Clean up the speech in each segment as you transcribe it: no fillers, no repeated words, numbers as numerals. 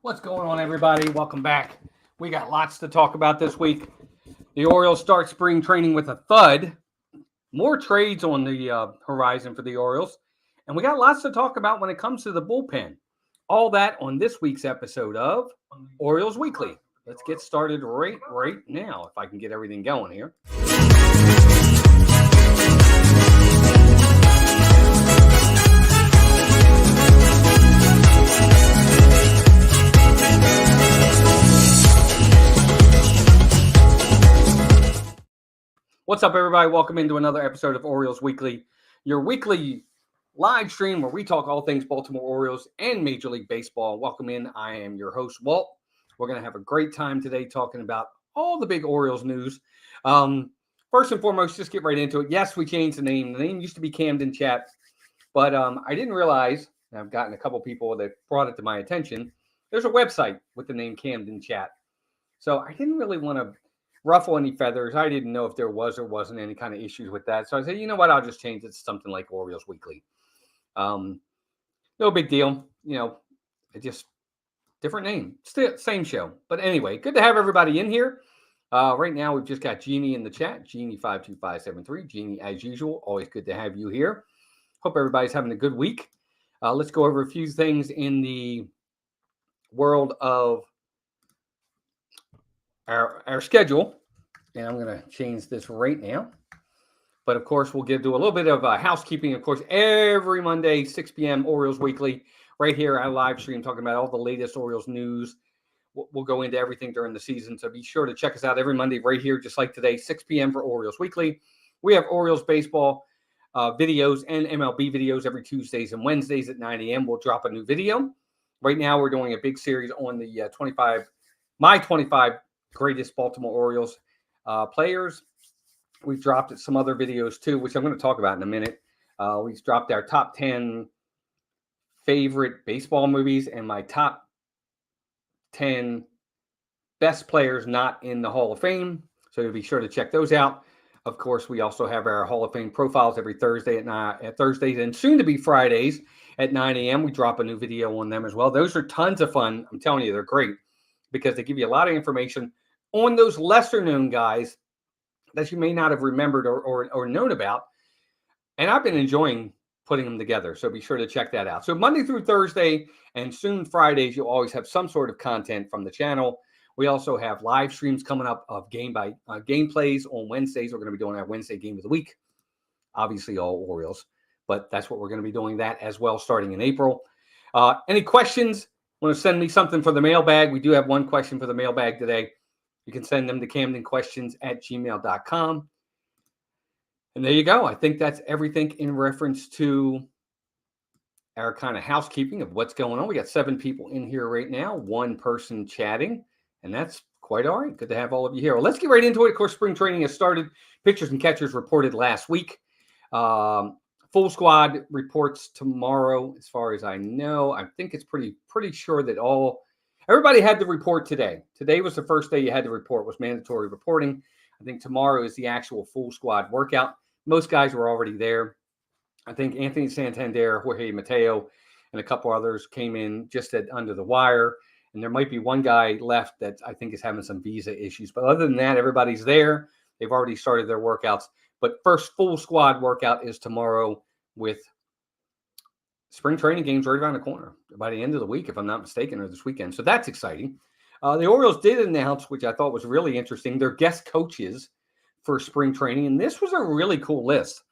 What's going on, everybody? Welcome back. We got lots to talk about this week. The Orioles start spring training with a thud. More trades on the horizon for the Orioles. And we got lots to talk about when it comes to the bullpen. All that on this week's episode of Orioles Weekly. Let's get started right now, if I can get everything going here. What's up, everybody? Welcome into another episode of Orioles Weekly, your weekly live stream where we talk all things Baltimore Orioles and Major League Baseball. Welcome in. I am your host, Walt. We're going to have a great time today talking about all the big Orioles news. First and foremost, just get right into it. Yes, we changed the name. The name used to be Camden Chat, but I didn't realize, and I've gotten a couple people that brought it to my attention, there's a website with the name Camden Chat. So I didn't really want to ruffle any feathers. I didn't know if there was or wasn't any kind of issues with that. So I said, you know what? I'll just change it to something like Orioles Weekly. No big deal. You know, it just different name. Still same show. But anyway, good to have everybody in here. Right now, we've just got Jeannie in the chat. Jeannie52573. Jeannie, as usual, always good to have you here. Hope everybody's having a good week. Let's go over a few things in the world of our schedule, and I'm going to change this right now. But of course, we'll do a little bit of housekeeping. Of course, every Monday, 6 p.m. Orioles Weekly, right here at live stream, talking about all the latest Orioles news. We'll go into everything during the season, so be sure to check us out every Monday right here, just like today, 6 p.m. for Orioles Weekly. We have Orioles baseball videos and MLB videos every Tuesdays and Wednesdays at 9 a.m. We'll drop a new video. Right now, we're doing a big series on the 25 greatest Baltimore Orioles players. We've dropped some other videos too, which I'm going to talk about in a minute. We've dropped our top 10 favorite baseball movies and my top 10 best players not in the Hall of Fame. So be sure to check those out. Of course, we also have our Hall of Fame profiles every Thursday at Thursdays and soon to be Fridays at 9 a.m. We drop a new video on them as well. Those are tons of fun. I'm telling you, they're great because they give you a lot of information on those lesser known guys that you may not have remembered or known about. And I've been enjoying putting them together. So be sure to check that out. So Monday through Thursday and soon Fridays, you'll always have some sort of content from the channel. We also have live streams coming up of gameplays on Wednesdays. We're going to be doing our Wednesday game of the week. Obviously all Orioles, but that's what we're going to be doing that as well starting in April. Any questions? Want to send me something for the mailbag? We do have one question for the mailbag today. You can send them to camdenquestions@gmail.com. And there you go. I think that's everything in reference to our kind of housekeeping of what's going on. We got 7 people in here right now, 1 person chatting, and that's quite all right. Good to have all of you here. Well, let's get right into it. Of course, spring training has started. Pitchers and catchers reported last week. Full squad reports tomorrow, as far as I know. I think it's pretty sure that everybody had to report today. Today was the first day you had to report, was mandatory reporting. I think tomorrow is the actual full squad workout. Most guys were already there. I think Anthony Santander, Jorge Mateo, and a couple others came in just under the wire. And there might be one guy left that I think is having some visa issues. But other than that, everybody's there. They've already started their workouts. But first full squad workout is tomorrow with spring training games right around the corner by the end of the week, if I'm not mistaken, or this weekend. So that's exciting. The Orioles did announce, which I thought was really interesting, their guest coaches for spring training. And this was a really cool list,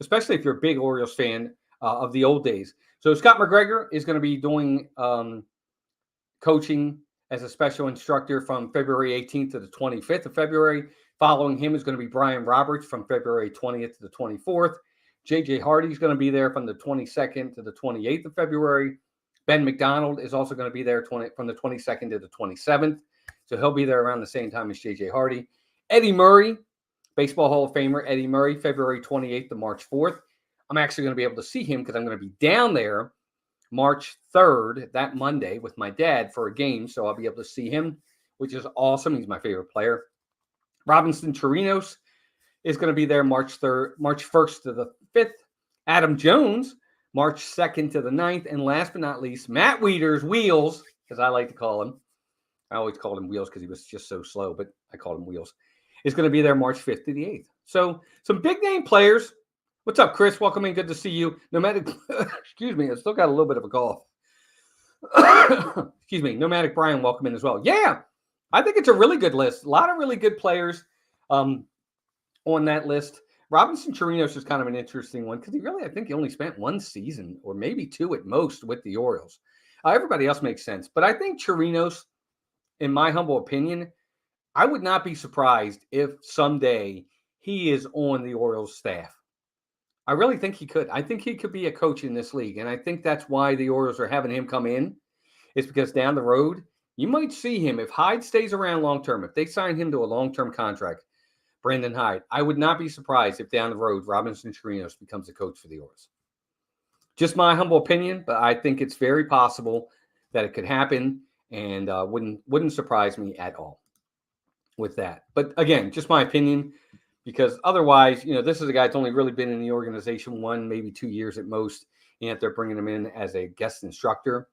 especially if you're a big Orioles fan of the old days. So Scott McGregor is going to be doing coaching as a special instructor from February 18th to the 25th of February. Following him is going to be Brian Roberts from February 20th to the 24th. J.J. Hardy is going to be there from the 22nd to the 28th of February. Ben McDonald is also going to be there from the 22nd to the 27th. So he'll be there around the same time as J.J. Hardy. Eddie Murray, Baseball Hall of Famer Eddie Murray, February 28th to March 4th. I'm actually going to be able to see him because I'm going to be down there March 3rd, that Monday, with my dad for a game. So I'll be able to see him, which is awesome. He's my favorite player. Robinson Chirinos is going to be there March 1st to the 5th. Adam Jones, March 2nd to the 9th. And last but not least, Matt Wieters, Wheels, as I like to call him. I always called him Wheels because he was just so slow, but I called him Wheels. Is going to be there March 5th to the 8th. So some big name players. What's up, Chris? Welcome in. Good to see you. Nomadic, excuse me, I still got a little bit of a cough. Excuse me. Nomadic Brian, welcome in as well. Yeah, I think it's a really good list. A lot of really good players on that list. Robinson Chirinos is kind of an interesting one because I think he only spent one season or maybe two at most with the Orioles. Everybody else makes sense. But I think Chirinos, in my humble opinion, I would not be surprised if someday he is on the Orioles staff. I really think he could. I think he could be a coach in this league. And I think that's why the Orioles are having him come in. It's because down the road, you might see him if Hyde stays around long term, if they sign him to a long-term contract, Brandon Hyde, I would not be surprised if down the road Robinson Chirinos becomes a coach for the Orioles. Just my humble opinion, but I think it's very possible that it could happen, and wouldn't surprise me at all with that. But again, just my opinion, because otherwise, this is a guy that's only really been in the organization 1, maybe 2 years at most, and if they're bringing him in as a guest instructor,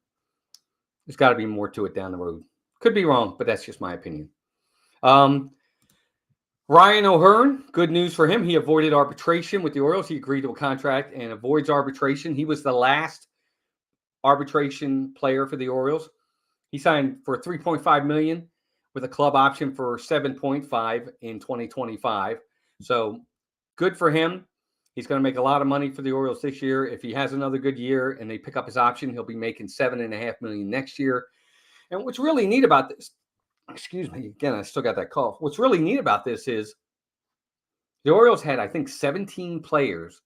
there's got to be more to it down the road. Could be wrong, but that's just my opinion. Ryan O'Hearn, good news for him. He avoided arbitration with the Orioles. He agreed to a contract and avoids arbitration. He was the last arbitration player for the Orioles. He signed for $3.5 million with a club option for $7.5 in 2025. So good for him. He's going to make a lot of money for the Orioles this year. If he has another good year and they pick up his option, he'll be making $7.5 million next year. And what's really neat about this, excuse me, again, I still got that cough. What's really neat about this is the Orioles had, I think, 17 players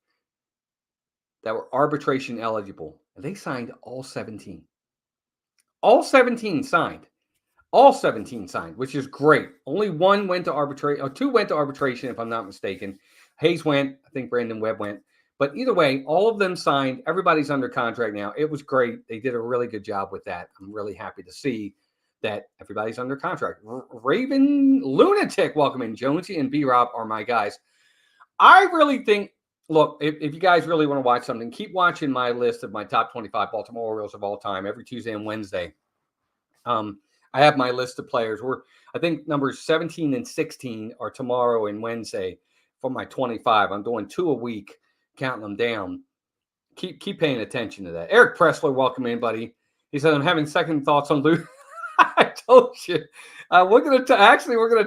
that were arbitration eligible, and they signed all 17. All 17 signed. All 17 signed, which is great. Only one went to arbitration, or 2 went to arbitration, if I'm not mistaken. Hayes went. I think Brandon Webb went. But either way, all of them signed. Everybody's under contract now. It was great. They did a really good job with that. I'm really happy to see that everybody's under contract. Raven Lunatic, welcome in. Jonesy and B-Rob are my guys. I really think, look, if you guys really want to watch something, keep watching my list of my top 25 Baltimore Orioles of all time every Tuesday and Wednesday. I have my list of players. I think numbers 17 and 16 are tomorrow and Wednesday for my 25. I'm doing 2 a week, counting them down. Keep paying attention to that. Eric Pressler, welcome in, buddy. He said, I'm having second thoughts on Lou. I told you. We're gonna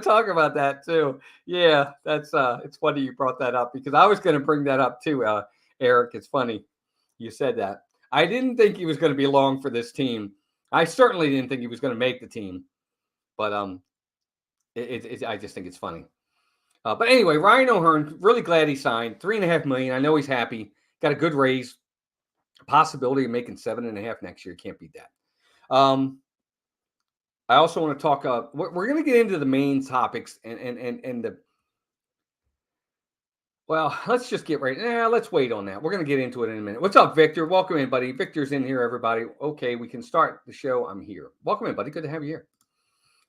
talk about that too. Yeah, that's it's funny you brought that up because I was gonna bring that up too, Eric. It's funny you said that. I didn't think he was going to be long for this team. I certainly didn't think he was going to make the team, but I just think it's funny. But anyway, Ryan O'Hearn, really glad he signed $3.5 million. I know he's happy. Got a good raise. Possibility of making $7.5 next year. Can't beat that. I also want to talk. We're going to get into the main topics and the. Well, let's just get right. Let's wait on that. We're going to get into it in a minute. What's up, Victor? Welcome in, buddy. Victor's in here, everybody. Okay, we can start the show. I'm here. Welcome in, buddy. Good to have you here.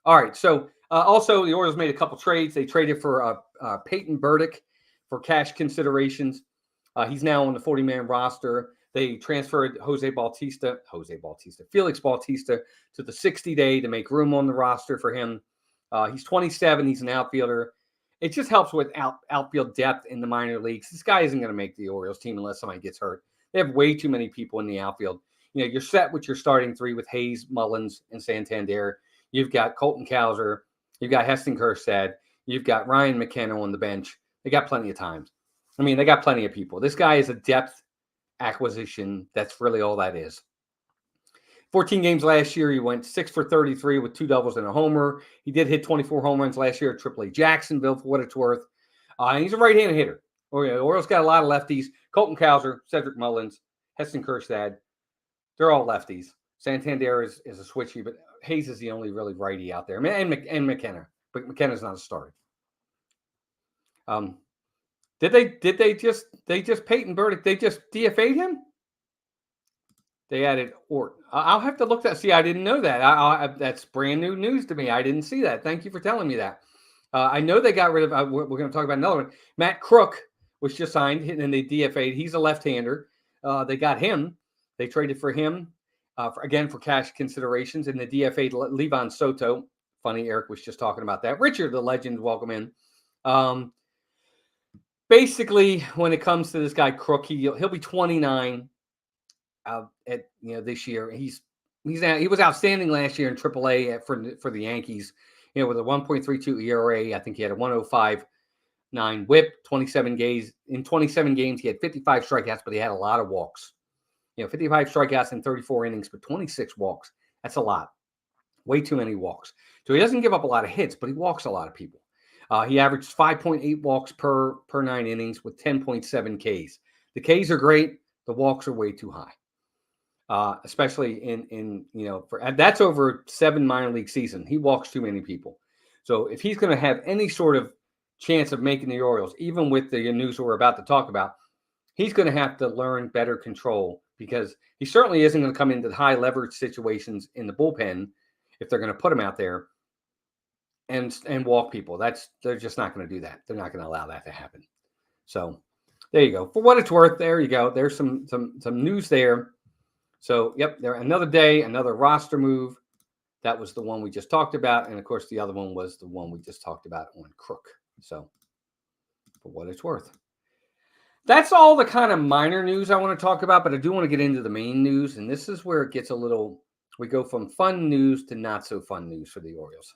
All right. So also, the Orioles made a couple trades. They traded for Peyton Burdick for cash considerations. He's now on the 40-man roster. They transferred Felix Bautista to the 60-day to make room on the roster for him. He's 27. He's an outfielder. It just helps with outfield depth in the minor leagues. This guy isn't going to make the Orioles team unless somebody gets hurt. They have way too many people in the outfield. You're set with your starting 3 with Hayes, Mullins, and Santander. You've got Colton Cowser. You've got Heston Kjerstad. You've got Ryan McKenna on the bench. They got plenty of time. They got plenty of people. This guy is a depth acquisition. That's really all that is. 14 games last year, he went 6 for 33 with 2 doubles and a homer. He did hit 24 home runs last year at AAA Jacksonville for what it's worth. And he's a right-handed hitter. The Orioles got a lot of lefties. Colton Cowser, Cedric Mullins, Heston Kjerstad. They're all lefties. Santander is a switchy, but Hayes is the only really righty out there. And McKenna. But McKenna's not a starter. Did they just Peyton Burdick, they just DFA'd him? They added Ort. I'll have to look that. See, I didn't know that. That's brand new news to me. I didn't see that. Thank you for telling me that. I know they got rid of. We're going to talk about another one. Matt Crook was just signed, and they DFA'd. He's a left-hander. They got him. They traded for him for cash considerations. And the DFA, Levon Soto. Funny, Eric was just talking about that. Richard, the legend, welcome in. Basically, when it comes to this guy Crook, he'll be 29 this year. He was outstanding last year in AAA for the Yankees. With a 1.32 ERA. I think he had a 105.9 WHIP. 27 games in 27 games. He had 55 strikeouts, but he had a lot of walks. 55 strikeouts in 34 innings, but 26 walks. That's a lot. Way too many walks. So he doesn't give up a lot of hits, but he walks a lot of people. He averaged 5.8 walks per 9 innings with 10.7 Ks. The Ks are great. The walks are way too high, especially in that's over 7 minor league season. He walks too many people. So if he's going to have any sort of chance of making the Orioles, even with the news we're about to talk about, he's going to have to learn better control, because he certainly isn't going to come into the high leverage situations in the bullpen if they're going to put him out there and walk people. They're just not going to do that. They're not going to allow that to happen. So there you go. For what it's worth, there you go. There's some news there. So, yep, another day, another roster move. That was the one we just talked about. And, of course, the other one was the one we just talked about on Crook. So, for what it's worth. That's all the kind of minor news I want to talk about, but I do want to get into the main news. And this is where it gets we go from fun news to not so fun news for the Orioles.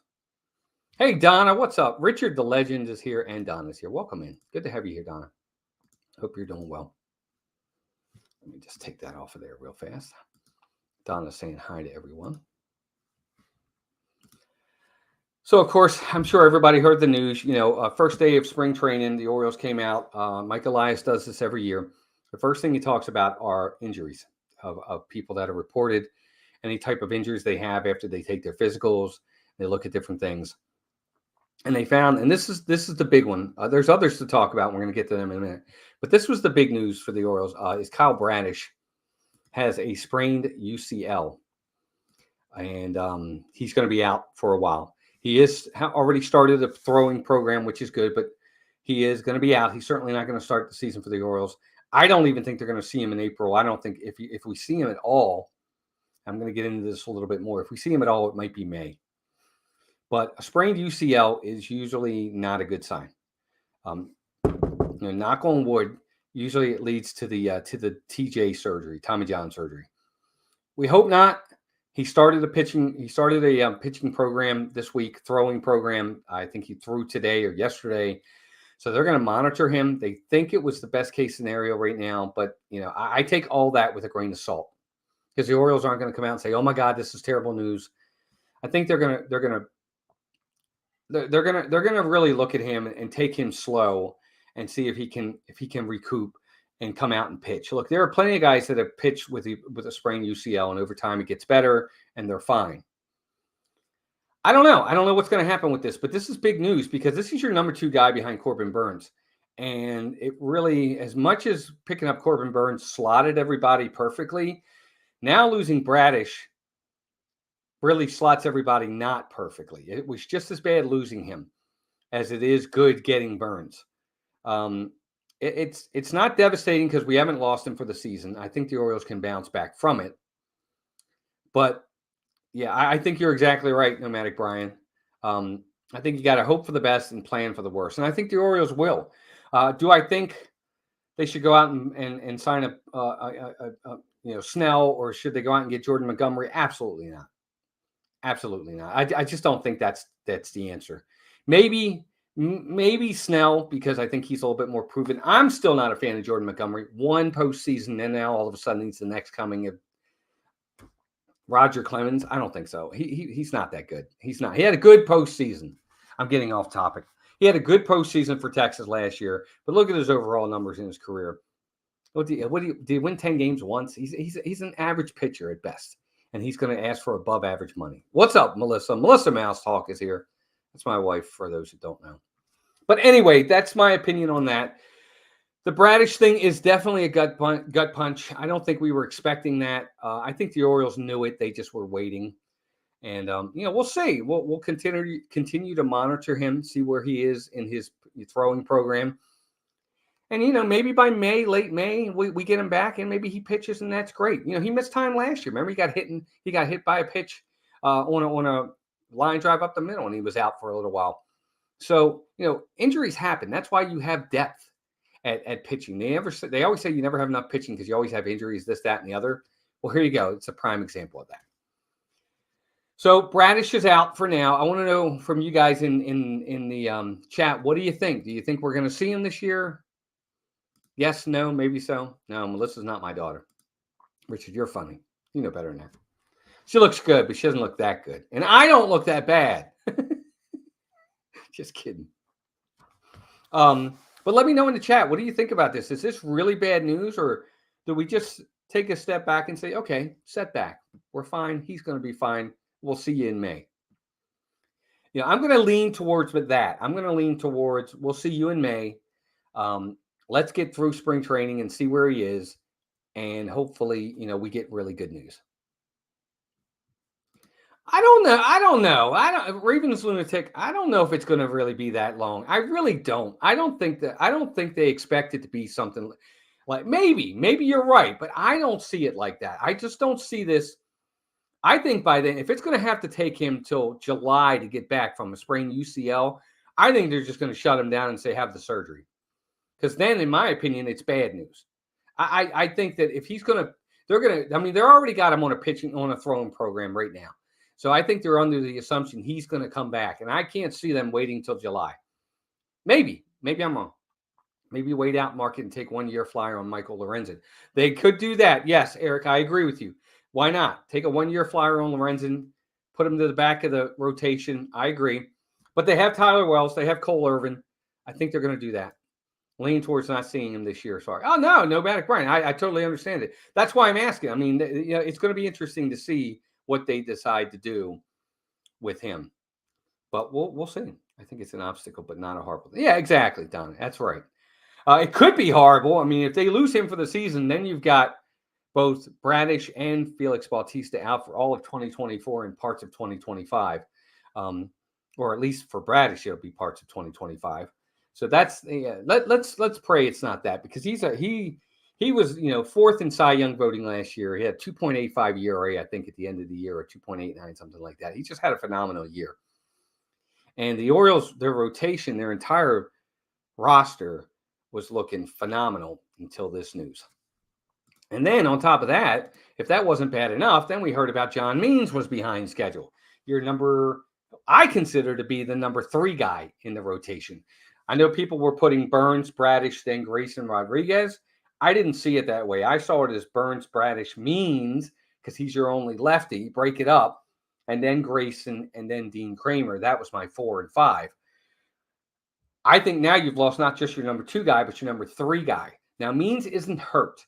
Hey, Donna, what's up? Richard, the legend, is here, and Donna's here. Welcome in. Good to have you here, Donna. Hope you're doing well. Let me just take that off of there real fast. Donna's saying hi to everyone. So, of course, I'm sure everybody heard the news. First day of spring training, the Orioles came out. Mike Elias does this every year. The first thing he talks about are injuries of people that are reported, any type of injuries they have after they take their physicals. They look at different things. And they found, and this is the big one. There's others to talk about. And we're going to get to them in a minute. But this was the big news for the Orioles. Is Kyle Bradish has a sprained UCL, and he's going to be out for a while. He is already started a throwing program, which is good, but he is going to be out. He's certainly not going to start the season for the Orioles. I don't even think they're going to see him in April. I don't think if we see him at all, I'm going to get into this a little bit more. If we see him at all, it might be May. But a sprained UCL is usually not a good sign. Knock on wood, usually it leads to the TJ surgery, Tommy John surgery. We hope not. He started a pitching program this week, throwing program. I think he threw today or yesterday. So they're going to monitor him. They think it was the best case scenario right now, but I take all that with a grain of salt, because the Orioles aren't going to come out and say, "Oh my God, this is terrible news." I think they're going to really look at him and take him slow and see if he can recoup and come out and pitch. Look, there are plenty of guys that have pitched with a sprained UCL, and over time it gets better and they're fine. I don't know. I don't know what's going to happen with this, but this is big news, because this is your number 2 guy behind Corbin Burns. And it really, as much as picking up Corbin Burns slotted everybody perfectly, now losing Bradish really slots everybody not perfectly. It was just as bad losing him as it is good getting Burns. It's not devastating because we haven't lost him for the season. I think the Orioles can bounce back from it. But yeah, I think you're exactly right, Nomadic Brian. I think you got to hope for the best and plan for the worst. And I think the Orioles will. Do I think they should go out and sign a Snell, or should they go out and get Jordan Montgomery? Absolutely not. Absolutely not. I just don't think that's the answer. Maybe Snell, because I think he's a little bit more proven. I'm still not a fan of Jordan Montgomery. One postseason, and now all of a sudden he's the next coming of Roger Clemens. I don't think so. He's not that good. He's not. He had a good postseason. I'm getting off topic. He had a good postseason for Texas last year, but look at his overall numbers in his career. Did he win 10 games once? He's an average pitcher at best, and he's going to ask for above average money. What's up, Melissa? Melissa Mouse Talk is here. That's my wife, for those who don't know. But anyway, that's my opinion on that. The Bradish thing is definitely a gut punch. I don't think we were expecting that. I think the Orioles knew it. They just were waiting. And, we'll see. We'll continue to monitor him, see where he is in his throwing program. And, maybe by May, late May, we get him back and maybe he pitches and that's great. He missed time last year. Remember, he got hit by a pitch on a line drive up the middle and he was out for a little while. So, injuries happen. That's why you have depth at pitching. They always say you never have enough pitching because you always have injuries, this, that, and the other. Well, here you go. It's a prime example of that. So Bradish is out for now. I want to know from you guys in the chat, what do you think? Do you think we're going to see him this year? Yes, no, maybe so. No, Melissa's not my daughter. Richard, you're funny. You know better than that. She looks good, but she doesn't look that good. And I don't look that bad. Just kidding. But let me know in the chat. What do you think about this? Is this really bad news, or do we just take a step back and say, okay, setback. We're fine. He's going to be fine. We'll see you in May. I'm going to lean towards that. I'm going to lean towards we'll see you in May. Let's get through spring training and see where he is. And hopefully, we get really good news. I don't know. Ravens Lunatic, I don't know if it's going to really be that long. I really don't. I don't think they expect it to be something like maybe you're right, but I don't see it like that. I just don't see this. I think by then, if it's going to have to take him till July to get back from a sprained UCL, I think they're just going to shut him down and say, have the surgery. Because then, in my opinion, it's bad news. I think that if they're already got him on a throwing program right now. So I think they're under the assumption he's going to come back. And I can't see them waiting till July. Maybe I'm wrong. Maybe wait out market and take 1 year flyer on Michael Lorenzen. They could do that. Yes, Eric, I agree with you. Why not? Take a 1 year flyer on Lorenzen, put him to the back of the rotation. I agree. But they have Tyler Wells. They have Cole Irvin. I think they're going to do that. Lean towards not seeing him this year. Sorry. Oh, no Bannock Bryan. I totally understand it. That's why I'm asking. I mean, it's going to be interesting to see what they decide to do with him. But we'll see. I think it's an obstacle, but not a horrible thing. Yeah, exactly, Don. That's right. It could be horrible. I mean, if they lose him for the season, then you've got both Bradish and Felix Bautista out for all of 2024 and parts of 2025. Or at least for Bradish, it'll be parts of 2025. So that's let's pray it's not that, because he was fourth in Cy Young voting last year. He had 2.85 ERA, I think, at the end of the year, or 2.89, something like that. He just had a phenomenal year. And the Orioles, their rotation, their entire roster was looking phenomenal until this news. And then on top of that, if that wasn't bad enough, then we heard about John Means was behind schedule. I consider to be the number 3 guy in the rotation. I know people were putting Burns, Bradish, then Grayson Rodriguez. I didn't see it that way. I saw it as Burns, Bradish, Means, because he's your only lefty. Break it up, and then Grayson, and then Dean Kramer. That was my 4 and 5. I think now you've lost not just your number 2 guy, but your number 3 guy. Now, Means isn't hurt.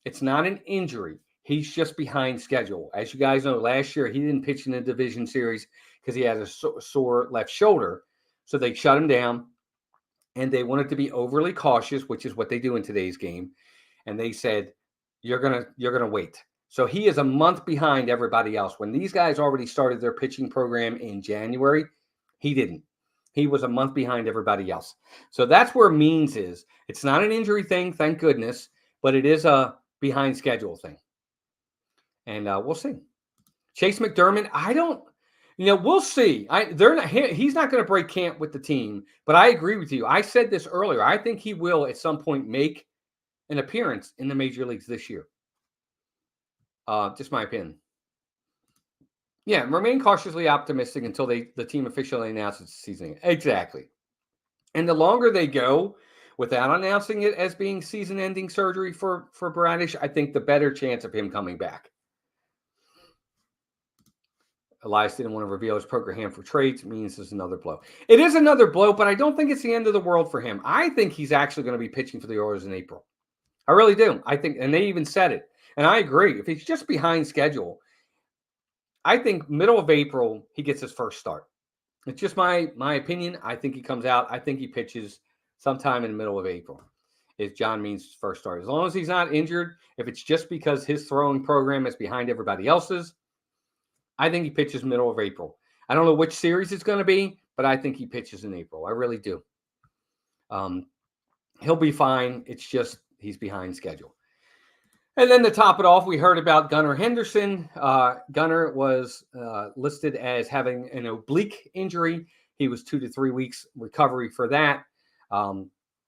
It's not an injury. He's just behind schedule. As you guys know, last year he didn't pitch in the division series because he had a sore left shoulder. So they shut him down, and they wanted to be overly cautious, which is what they do in today's game. And they said, you're gonna wait. So he is a month behind everybody else. When these guys already started their pitching program in January, he didn't. He was a month behind everybody else. So that's where Means is. It's not an injury thing, thank goodness, but it is a behind schedule thing. And we'll see. Chase McDermott, we'll see. He's not going to break camp with the team, but I agree with you. I said this earlier. I think he will at some point make an appearance in the major leagues this year. Just my opinion. Yeah, remain cautiously optimistic until the team officially announces the season. Exactly. And the longer they go without announcing it as being season-ending surgery for Bradish, I think the better chance of him coming back. Elias didn't want to reveal his program for trades. Means is another blow. It is another blow, but I don't think it's the end of the world for him. I think he's actually going to be pitching for the Orioles in April. I really do. I think, and they even said it. And I agree. If he's just behind schedule, I think middle of April, he gets his first start. It's just my opinion. I think he comes out. I think he pitches sometime in the middle of April. Is John Means' first start. As long as he's not injured, if it's just because his throwing program is behind everybody else's, I think he pitches middle of April. I don't know which series it's going to be, but I think he pitches in April. I really do. He'll be fine. It's just he's behind schedule. And then to top it off, we heard about Gunnar Henderson. Gunnar was listed as having an oblique injury. He was 2 to 3 weeks recovery for that.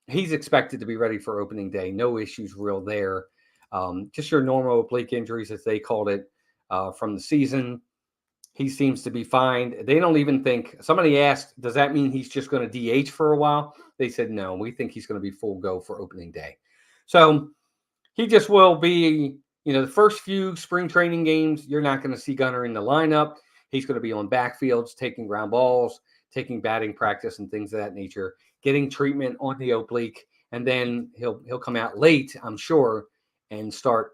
He's expected to be ready for opening day. No issues real there. Just your normal oblique injuries, as they called it, from the season. He seems to be fine. They don't even think, somebody asked, does that mean he's just going to DH for a while? They said, no, we think he's going to be full go for opening day. So he just will be, the first few spring training games, you're not going to see Gunnar in the lineup. He's going to be on backfields, taking ground balls, taking batting practice and things of that nature, getting treatment on the oblique, and then he'll come out late, I'm sure, and start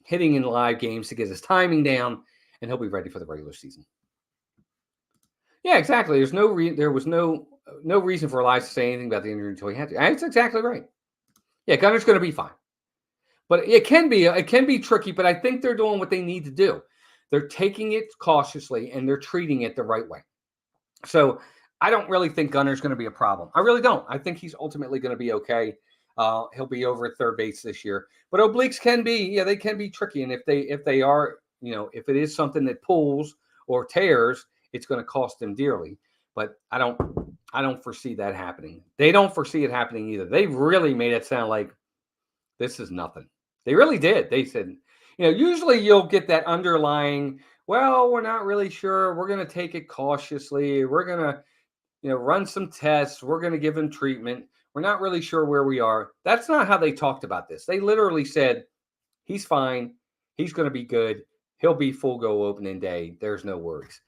hitting in live games to get his timing down, and he'll be ready for the regular season. Yeah, exactly. There was no reason for Elias to say anything about the injury until he had to. That's exactly right. Yeah, Gunnar's going to be fine. But it can be tricky, but I think they're doing what they need to do. They're taking it cautiously and they're treating it the right way. So I don't really think Gunnar's going to be a problem. I really don't. I think he's ultimately going to be okay. He'll be over at third base this year. But obliques they can be tricky. And if they are, if it is something that pulls or tears, it's going to cost them dearly. But I don't foresee that happening. They don't foresee it happening either. They really made it sound like this is nothing. They really did. They said, usually you'll get that underlying, well, we're not really sure. We're going to take it cautiously. We're going to, run some tests. We're going to give him treatment. We're not really sure where we are. That's not how they talked about this. They literally said, he's fine. He's going to be good. He'll be full go opening day. There's no worries.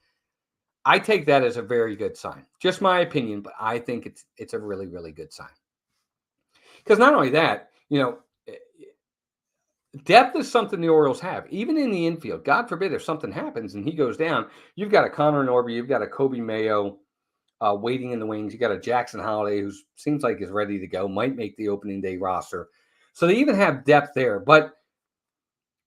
I take that as a very good sign. Just my opinion, but I think it's a really, really good sign. Because not only that, depth is something the Orioles have, even in the infield. God forbid if something happens and he goes down, you've got a Connor Norby, you've got a Kobe Mayo waiting in the wings. You got a Jackson Holiday who seems like is ready to go, might make the opening day roster. So they even have depth there, but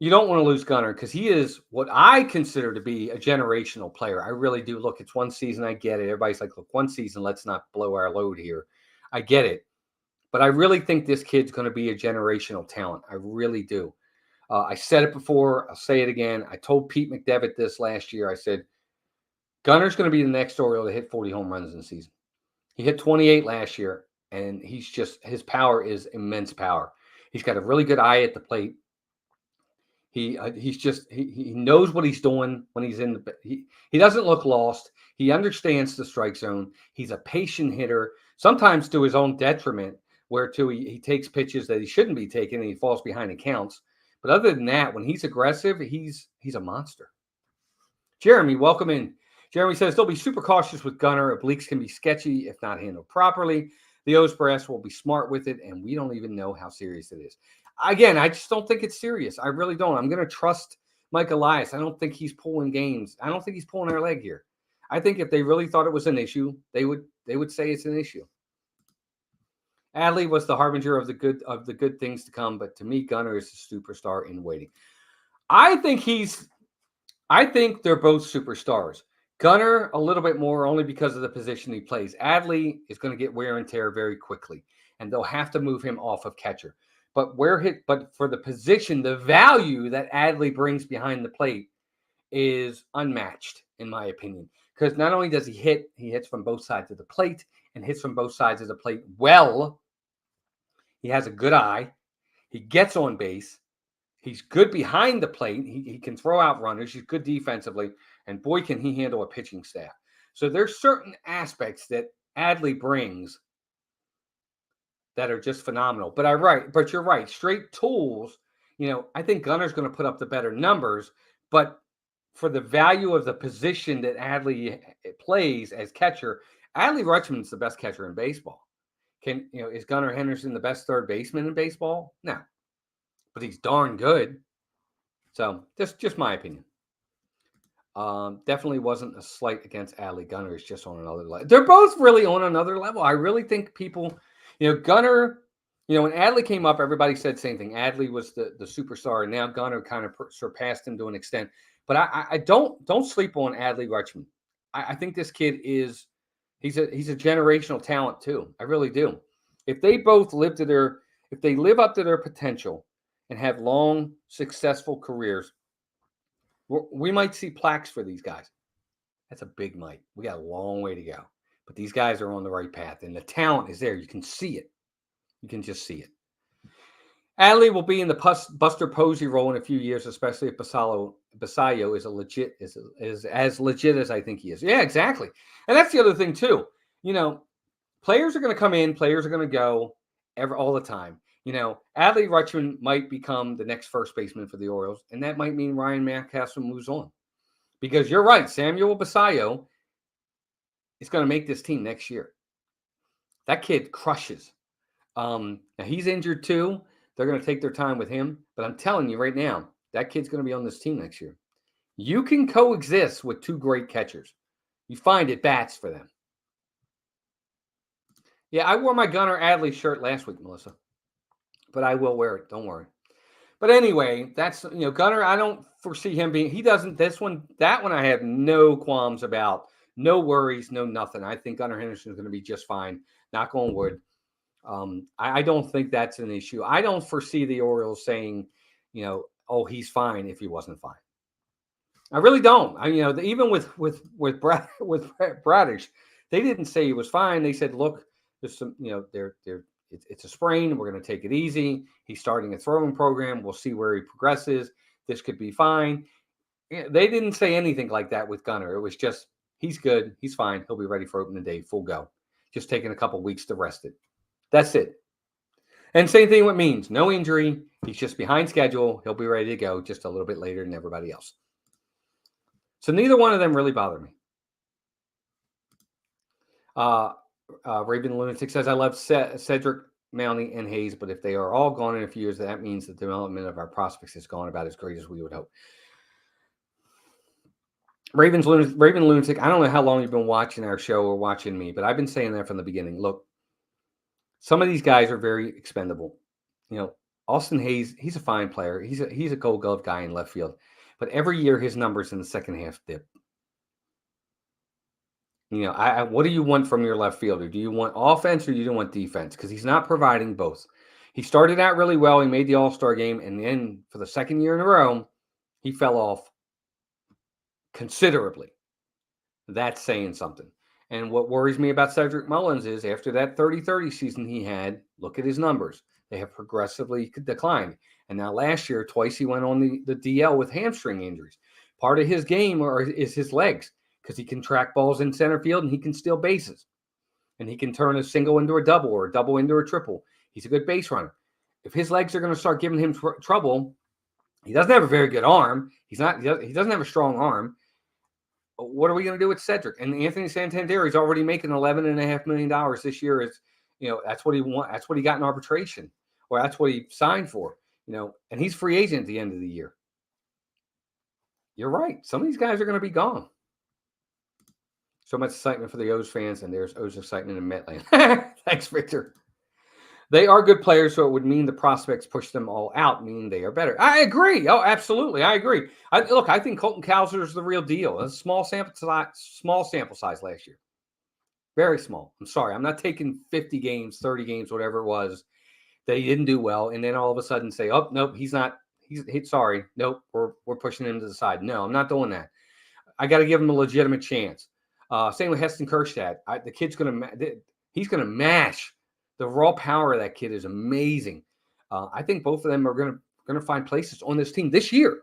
you don't want to lose Gunnar because he is what I consider to be a generational player. I really do. Look, it's one season. I get it. Everybody's like, look, one season, let's not blow our load here. I get it. But I really think this kid's going to be a generational talent. I really do. I said it before. I'll say it again. I told Pete McDevitt this last year. I said, Gunnar's going to be the next Oriole to hit 40 home runs in the season. He hit 28 last year, and his power is immense power. He's got a really good eye at the plate. He knows what he's doing when he's in the he doesn't look lost. He understands the strike zone. He's a patient hitter, sometimes to his own detriment, where he takes pitches that he shouldn't be taking and he falls behind and counts. But other than that, when he's aggressive, he's a monster. Jeremy, welcome in. Jeremy says they'll be super cautious with Gunnar. Obliques can be sketchy if not handled properly. The O's brass will be smart with it, and we don't even know how serious it is. Again, I just don't think it's serious. I really don't. I'm going to trust Mike Elias. I don't think he's pulling games. I don't think he's pulling our leg here. I think if they really thought it was an issue, they would say it's an issue. Adley was the harbinger of the good things to come, but to me, Gunnar is a superstar in waiting. I think they're both superstars. Gunnar a little bit more only because of the position he plays. Adley is going to get wear and tear very quickly, and they'll have to move him off of catcher. But for the position, the value that Adley brings behind the plate is unmatched, in my opinion. Because not only does he hits from both sides of the plate and hits from both sides of the plate well. He has a good eye. He gets on base. He's good behind the plate. He can throw out runners. He's good defensively. And boy, can he handle a pitching staff. So there's certain aspects that Adley brings that are just phenomenal. But you're right. Straight tools, I think Gunnar's going to put up the better numbers. But for the value of the position that Adley plays as catcher, Adley Rutschman's the best catcher in baseball. Is Gunnar Henderson the best third baseman in baseball? No. But he's darn good. So just my opinion. Definitely wasn't a slight against Adley. Gunnar is just on another level. They're both really on another level. I really think people, Gunnar, when Adley came up, everybody said the same thing. Adley was the superstar, and now Gunnar kind of surpassed him to an extent. But I don't sleep on Adley Rutschman. I think this kid he's a generational talent too. I really do. If they both live up to their potential and have long, successful careers, we might see plaques for these guys. That's a big might. We got a long way to go. But these guys are on the right path, and the talent is there. You can see it. You can just see it. Adley will be in the Buster Posey role in a few years, especially if Basayo is as legit as I think he is. Yeah, exactly. And that's the other thing too. Players are going to come in, players are going to go all the time. Adley Rutschman might become the next first baseman for the Orioles, and that might mean Ryan Mountcastle moves on. Because you're right, Samuel Basayo is going to make this team next year. That kid crushes. Now he's injured too. They're going to take their time with him. But I'm telling you right now, that kid's going to be on this team next year. You can coexist with two great catchers. You find at bats for them. Yeah, I wore my Gunnar Adley shirt last week, Melissa. But I will wear it. Don't worry. But anyway, that's, Gunnar, I don't foresee him being, that one I have no qualms about. No worries, no nothing. I think Gunnar Henderson is going to be just fine. Knock on wood. I don't think that's an issue. I don't foresee the Orioles saying, oh, he's fine if he wasn't fine. I really don't. Even with Bradish, they didn't say he was fine. They said, look, there's some, it's a sprain. We're going to take it easy. He's starting a throwing program. We'll see where he progresses. This could be fine. They didn't say anything like that with Gunnar. It was just, he's good. He's fine. He'll be ready for opening day, full go. Just taking a couple weeks to rest it. That's it. And same thing with Means. No injury. He's just behind schedule. He'll be ready to go just a little bit later than everybody else. So neither one of them really bother me. Raven Lunatic says, I love Cedric, Mounty, and Hayes, but if they are all gone in a few years, that means the development of our prospects is gone about as great as we would hope. Raven Lunatic, I don't know how long you've been watching our show or watching me, but I've been saying that from the beginning. Look, some of these guys are very expendable. Austin Hayes, he's a fine player. He's a Gold Glove guy in left field. But every year his numbers in the second half dip. What do you want from your left fielder? Do you want offense or do you want defense? Because he's not providing both. He started out really well. He made the All-Star game. And then for the second year in a row, he fell off considerably. That's saying something. And what worries me about Cedric Mullins is after that 30-30 season he had, look at his numbers. They have progressively declined. And now last year, twice he went on the DL with hamstring injuries. Part of his game is his legs because he can track balls in center field and he can steal bases. And he can turn a single into a double or a double into a triple. He's a good base runner. If his legs are going to start giving him trouble, he doesn't have a very good arm. He doesn't have a strong arm. What are we going to do with Cedric? And Anthony Santander is already making $11.5 million this year. That's what he want. That's what he got in arbitration, or that's what he signed for. And he's free agent at the end of the year. You're right. Some of these guys are going to be gone. So much excitement for the O's fans, and there's O's excitement in Metland. Thanks, Victor. They are good players, so it would mean the prospects push them all out, meaning they are better. I agree. Oh, absolutely. I agree. I think Colton Cowser is the real deal. A small sample size last year. Very small. I'm sorry. I'm not taking 50 games, 30 games, whatever it was, that he didn't do well, and then all of a sudden say, oh, nope, he's not. He's sorry. Nope, we're pushing him to the side. No, I'm not doing that. I got to give him a legitimate chance. Same with Heston Kjerstad. The kid's he's going to mash. The raw power of that kid is amazing. I think both of them are going to find places on this team this year.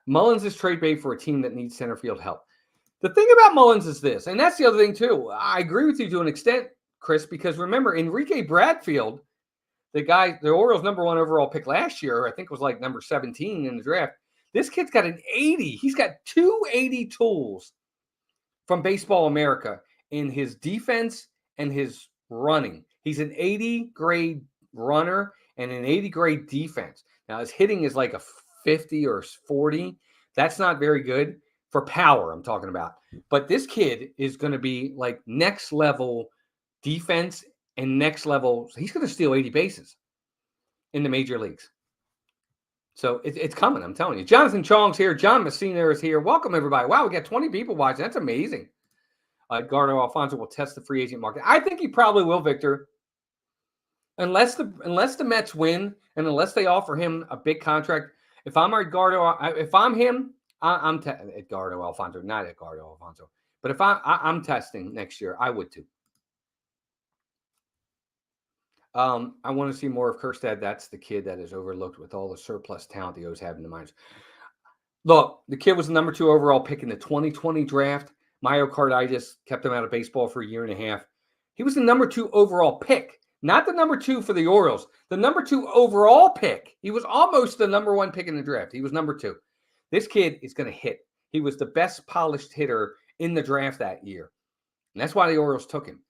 Mullins is trade bait for a team that needs center field help. The thing about Mullins is this, and that's the other thing too. I agree with you to an extent, Chris, because remember, Enrique Bradfield, the Orioles' number 1 overall pick last year, I think was like number 17 in the draft. This kid's got an 80. He's got 280 tools from Baseball America in his defense and his running. He's an 80 grade runner and an 80 grade defense. Now his hitting is like a 50 or 40. That's not very good for power, I'm talking about. But this kid is going to be like next level defense and next level. He's going to steal 80 bases in the major leagues. So it's coming, I'm telling you. Jonathan Chong's here. John Messina is here. Welcome, everybody. Wow, we got 20 people watching. That's amazing. Edgardo Alfonso will test the free agent market. I think he probably will, Victor. Unless the Mets win and unless they offer him a big contract. If I'm if I'm him, I'm Edgardo Alfonso, not Edgardo Alfonso. But if I'm testing next year, I would too. I want to see more of Kjerstad. That's the kid that is overlooked with all the surplus talent the O's have in the minors. Look, the kid was the number 2 overall pick in the 2020 draft. Myocarditis kept him out of baseball for a year and a half. He was the number 2 overall pick, not the number 2 for the Orioles, the number 2 overall pick. He was almost the number 1 pick in the draft. He was number 2. This kid is going to hit. He was the best polished hitter in the draft that year. And that's why the Orioles took him.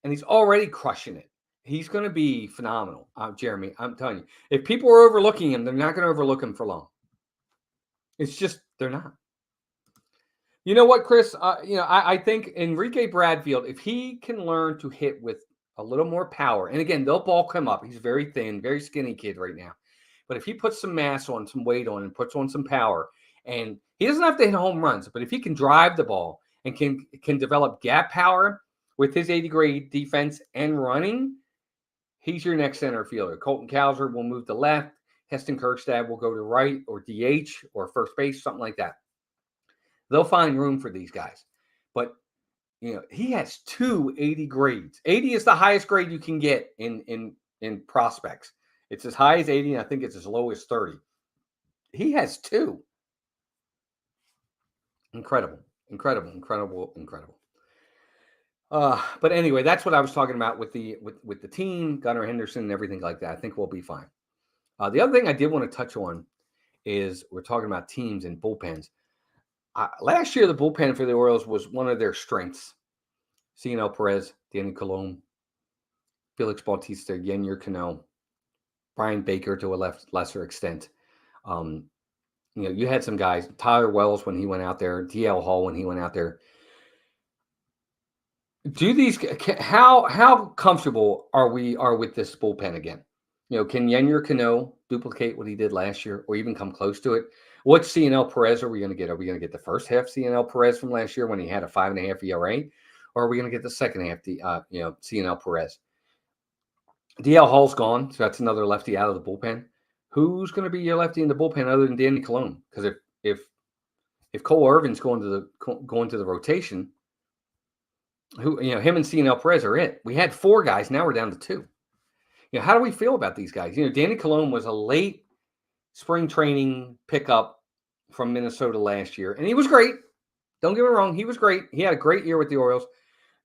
And he's already crushing it. He's going to be phenomenal, Jeremy. I'm telling you. If people are overlooking him, they're not going to overlook him for long. It's just, they're not. You know what, Chris? I think Enrique Bradfield, if he can learn to hit with a little more power, and again, they'll bulk him up. He's very thin, very skinny kid right now. But if he puts some mass on, some weight on, and puts on some power, and he doesn't have to hit home runs, but if he can drive the ball and can develop gap power with his 80-grade defense and running, he's your next center fielder. Colton Cowser will move to left. Heston Kjerstad will go to right or DH or first base, something like that. They'll find room for these guys. But, he has 2 80 grades. 80 is the highest grade you can get in prospects. It's as high as 80, and I think it's as low as 30. He has 2. Incredible. But anyway, that's what I was talking about with the team, Gunnar Henderson, and everything like that. I think we'll be fine. The other thing I did want to touch on is we're talking about teams and bullpens. Last year, the bullpen for the Orioles was one of their strengths. Cionel Perez, Danny Colon, Felix Bautista, Yennier Cano, Brian Baker to a lesser extent. You had some guys, Tyler Wells when he went out there, DL Hall when he went out there. How comfortable are we with this bullpen again? Can Yennier Cano duplicate what he did last year or even come close to it? What Cionel Perez are we going to get? Are we going to get the first half Cionel Perez from last year when he had a 5.5 ERA? Or are we going to get the second half, Cionel Perez? DL Hall's gone, so that's another lefty out of the bullpen. Who's going to be your lefty in the bullpen other than Danny Colon? Because if Cole Irvin's going to the rotation, him and Cionel Perez are it. We had 4 guys, now we're down to 2. How do we feel about these guys? Danny Colon was a late spring training pickup from Minnesota last year, and he was great. Don't get me wrong, he was great. He had a great year with the Orioles.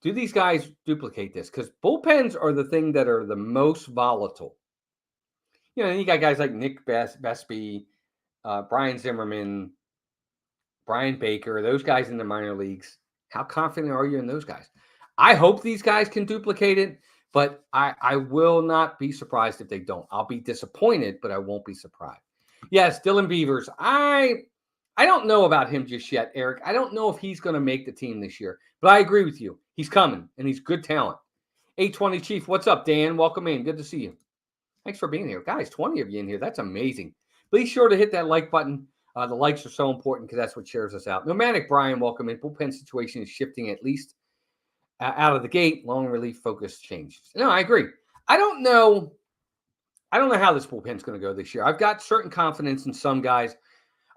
Do these guys duplicate this? Because bullpens are the thing that are the most volatile. You got guys like Nick Besby, Brian Zimmerman, Brian Baker, those guys in the minor leagues. How confident are you in those guys? I hope these guys can duplicate it, but I will not be surprised if they don't. I'll be disappointed, but I won't be surprised. Yes, Dylan Beavers. I don't know about him just yet, Eric. I don't know if he's going to make the team this year, but I agree with you. He's coming, and he's good talent. 820 Chief, what's up, Dan? Welcome in. Good to see you. Thanks for being here. Guys, 20 of you in here. That's amazing. Be sure to hit that like button. The likes are so important because that's what shares us out. Nomadic Brian, welcome in. Bullpen situation is shifting at least out of the gate. Long relief focus changes. No, I agree. I don't know how this bullpen's going to go this year. I've got certain confidence in some guys.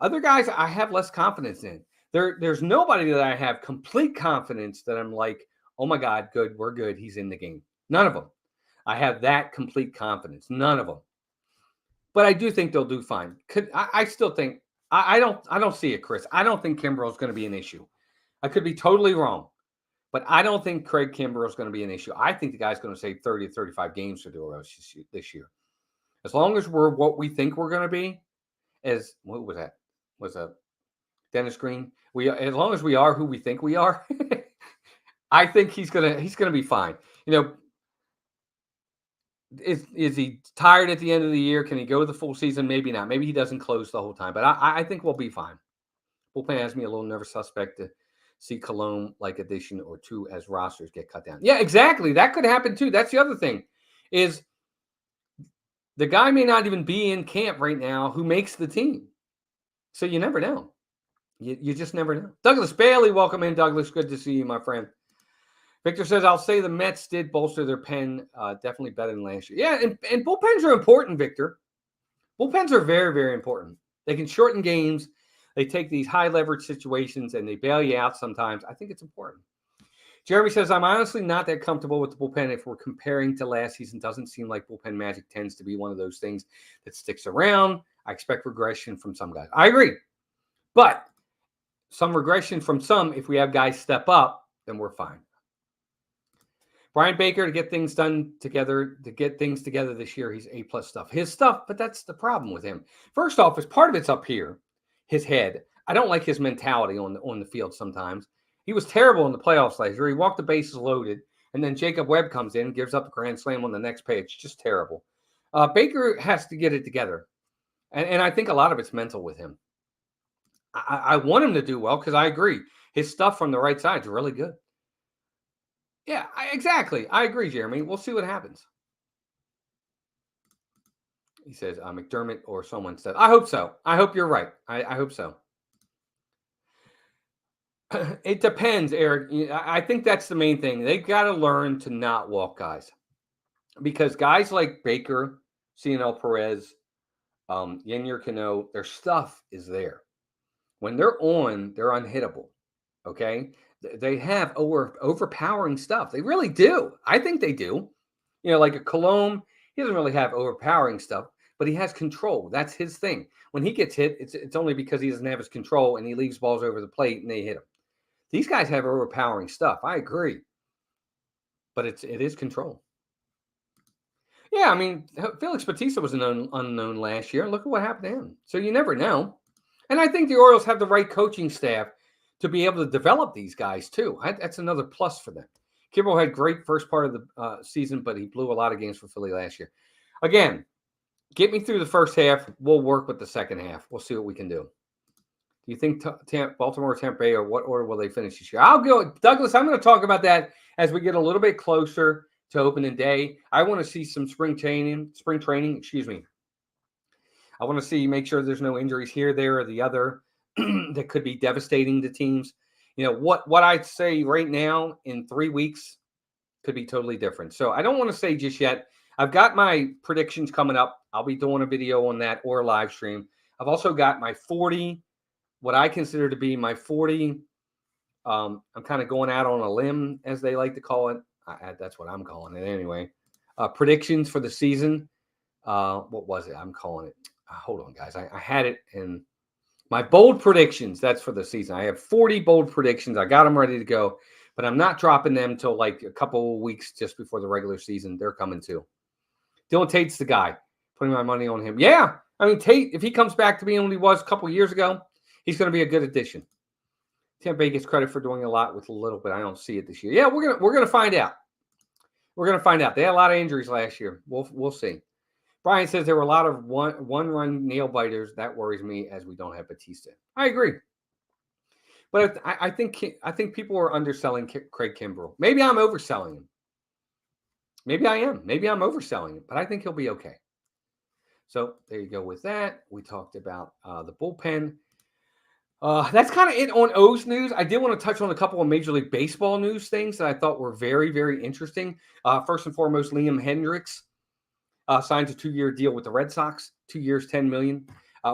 Other guys I have less confidence in. There's nobody that I have complete confidence that I'm like, oh my God, good, we're good. He's in the game. None of them. I have that complete confidence. None of them. But I do think they'll do fine. I still think I don't see it, Chris. I don't think Kimbrel's going to be an issue. I could be totally wrong, but I don't think Craig Kimbrel's going to be an issue. I think the guy's going to save 30 to 35 games for the Orioles this year. As long as we're what we think we're going to be, what was that? Was that Dennis Green? As long as we are who we think we are, I think he's gonna be fine. Is he tired at the end of the year? Can he go the full season? Maybe not. Maybe he doesn't close the whole time. But I think we'll be fine. Bullpen has me a little nervous suspect to see Cologne like addition or 2 as rosters get cut down. Yeah, exactly. That could happen too. That's the other thing is the guy may not even be in camp right now who makes the team. So you never know. You just never know. Douglas Bailey, welcome in, Douglas. Good to see you, my friend. Victor says, I'll say the Mets did bolster their pen definitely better than last year. Yeah, and bullpens are important, Victor. Bullpens are very, very important. They can shorten games. They take these high leverage situations and they bail you out sometimes. I think it's important. Jeremy says, I'm honestly not that comfortable with the bullpen if we're comparing to last season. Doesn't seem like bullpen magic tends to be one of those things that sticks around. I expect regression from some guys. I agree. But some regression from some, if we have guys step up, then we're fine. Brian Baker to get things together this year. He's A+ stuff. His stuff, but that's the problem with him. First off, is part of it's up here, his head. I don't like his mentality on the field sometimes. He was terrible in the playoffs last year. He walked the bases loaded, and then Jacob Webb comes in, gives up a grand slam on the next pitch. Just terrible. Baker has to get it together, and I think a lot of it's mental with him. I want him to do well because I agree. His stuff from the right side is really good. Yeah, exactly. I agree, Jeremy. We'll see what happens. He says McDermott or someone said, I hope so. I hope you're right. I hope so. It depends, Eric. I think that's the main thing. They've got to learn to not walk guys. Because guys like Baker, Cionel Perez, Yennier Cano, their stuff is there. When they're on, they're unhittable. Okay? They have overpowering stuff. They really do. I think they do. Like a Colomb, he doesn't really have overpowering stuff, but he has control. That's his thing. When he gets hit, it's only because he doesn't have his control and he leaves balls over the plate and they hit him. These guys have overpowering stuff. I agree. But it is control. Yeah, I mean, Felix Bautista was an unknown last year. Look at what happened to him. So you never know. And I think the Orioles have the right coaching staff to be able to develop these guys too. That's another plus for them. Kimbrel had great first part of the season, but he blew a lot of games for Philly last year. Again, get me through the first half. We'll work with the second half. We'll see what we can do. Do you think Baltimore, Tampa Bay, or what order will they finish this year? I'll go, Douglas. I'm going to talk about that as we get a little bit closer to opening day. I want to see some spring training. Excuse me. I want to make sure there's no injuries here, there, or the other that could be devastating to teams. What I'd say right now in 3 weeks could be totally different. So I don't want to say just yet. I've got my predictions coming up. I'll be doing a video on that or a live stream. I've also got my 40, what I consider to be my 40. I'm kind of going out on a limb, as they like to call it. That's what I'm calling it anyway. Predictions for the season. What was it? I'm calling it. Hold on, guys. I had it in my bold predictions. That's for the season. I have 40 bold predictions. I got them ready to go, but I'm not dropping them till like a couple of weeks just before the regular season. They're coming too. Dylan Tate's the guy. Putting my money on him. Yeah. I mean, Tate, if he comes back to being what he was a couple of years ago, he's going to be a good addition. Tampa Bay gets credit for doing a lot with a little bit. I don't see it this year. Yeah, we're gonna find out. We're gonna find out. They had a lot of injuries last year. We'll see. Brian says there were a lot of one-run nail biters. That worries me as we don't have Bautista. I agree, but I think people are underselling Craig Kimbrel. Maybe I'm overselling him. Maybe I am. Maybe I'm overselling him, but I think he'll be okay. So there you go with that. We talked about the bullpen. That's kind of it on O's news. I did want to touch on a couple of Major League Baseball news things that I thought were very, very interesting. First and foremost, Liam Hendriks signs a 2-year deal with the Red Sox, 2 years, $10 million.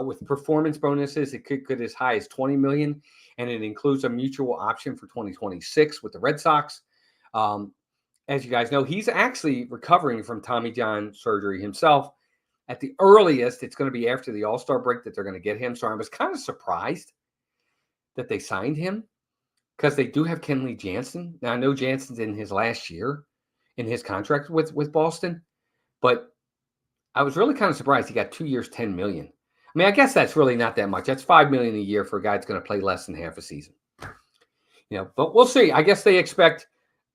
With performance bonuses, it could get as high as $20 million, and it includes a mutual option for 2026 with the Red Sox. As you guys know, he's actually recovering from Tommy John surgery himself. At the earliest, it's going to be after the All-Star break that they're going to get him. So I was kind of surprised that they signed him because they do have Kenley Jansen. Now, I know Jansen's in his last year in his contract with Boston, but I was really kind of surprised he got 2 years, $10 million. I mean, I guess that's really not that much. That's $5 million a year for a guy that's going to play less than half a season. But we'll see. I guess they expect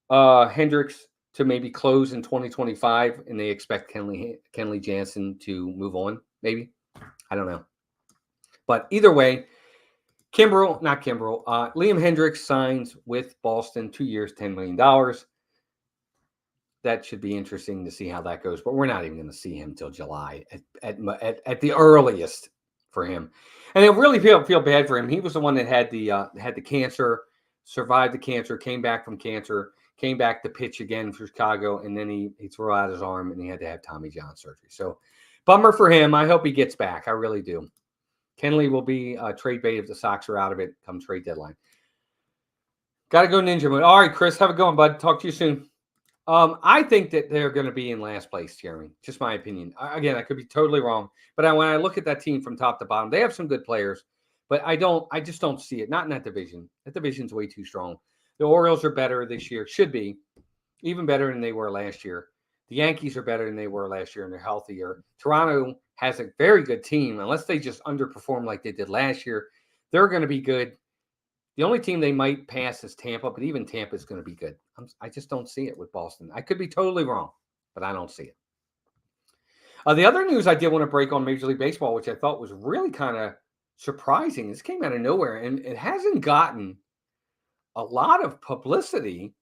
Hendriks to maybe close in 2025, and they expect Kenley Jansen to move on, maybe. I don't know. But either way, Liam Hendriks signs with Boston, 2 years, $10 million. That should be interesting to see how that goes. But we're not even going to see him till July at the earliest for him. And I really feel bad for him. He was the one that had the cancer, survived the cancer, came back from cancer, came back to pitch again for Chicago, and then he threw out his arm and he had to have Tommy John surgery. So bummer for him. I hope he gets back. I really do. Kenley will be trade bait if the Sox are out of it come trade deadline. Got to go ninja mode. All right, Chris, have a good one, bud. Talk to you soon. I think that they're going to be in last place, Jeremy. Just my opinion. Again, I could be totally wrong, but when I look at that team from top to bottom, they have some good players, but I just don't see it. Not in that division. That division's way too strong. The Orioles are better this year. Should be even better than they were last year. The Yankees are better than they were last year, and they're healthier. Toronto has a very good team. Unless they just underperform like they did last year, they're going to be good. The only team they might pass is Tampa, but even Tampa is going to be good. I just don't see it with Boston. I could be totally wrong, but I don't see it. The other news I did want to break on Major League Baseball, which I thought was really kind of surprising. This came out of nowhere, and it hasn't gotten a lot of publicity,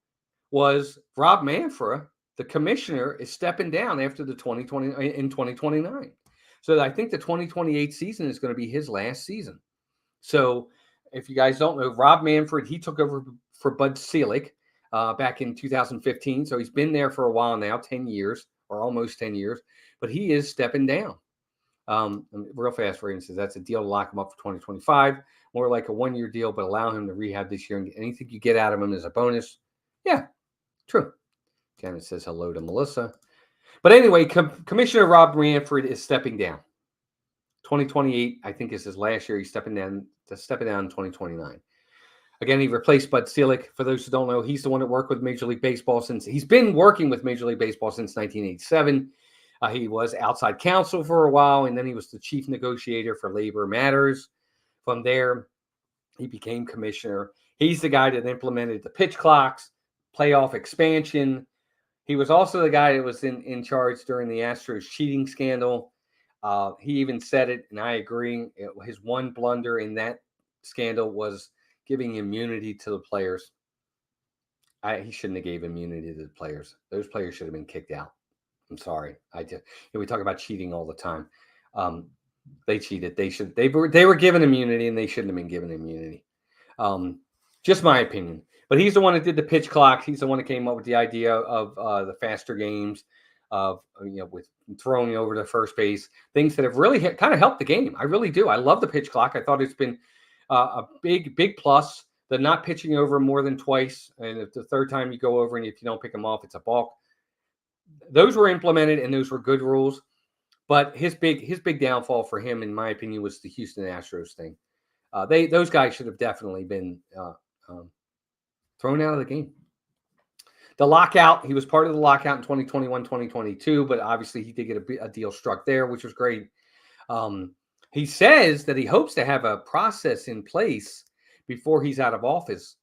was Rob Manfred, the commissioner, is stepping down after the 2020 in 2029. So I think the 2028 season is going to be his last season. So if you guys don't know, Rob Manfred, he took over for Bud Selig back in 2015. So he's been there for a while now, 10 years or almost 10 years, but he is stepping down. Real fast, for instance, that's a deal to lock him up for 2025, more like a one-year deal, but allow him to rehab this year, and anything you get out of him is a bonus. Yeah, true. Janet says hello to Melissa. But anyway, Commissioner Rob Manfred is stepping down. 2028, I think, is his last year. He's stepping down in 2029. Again, he replaced Bud Selig. For those who don't know, he's the one that worked with Major League Baseball he's been working with Major League Baseball since 1987. He was outside counsel for a while, and then he was the chief negotiator for Labor Matters. From there, he became commissioner. He's the guy that implemented the pitch clocks, playoff expansion. He was also the guy that was in charge during the Astros cheating scandal. He even said it, and I agree. His one blunder in that scandal was giving immunity to the players. He shouldn't have gave immunity to the players. Those players should have been kicked out. I'm sorry. We talk about cheating all the time. They cheated. They were given immunity, and they shouldn't have been given immunity. Just my opinion. But he's the one that did the pitch clock. He's the one that came up with the idea of the faster games, of with throwing over to first base, things that have really kind of helped the game. I really do. I love the pitch clock. I thought it's been a big plus. The not pitching over more than twice, and if the third time you go over and if you don't pick them off, it's a balk. Those were implemented, and those were good rules. But his big downfall for him, in my opinion, was the Houston Astros thing. Those guys should have definitely been thrown out of the game. The lockout, he was part of the lockout in 2021, 2022, but obviously he did get a deal struck there, which was great. He says that he hopes to have a process in place before he's out of office.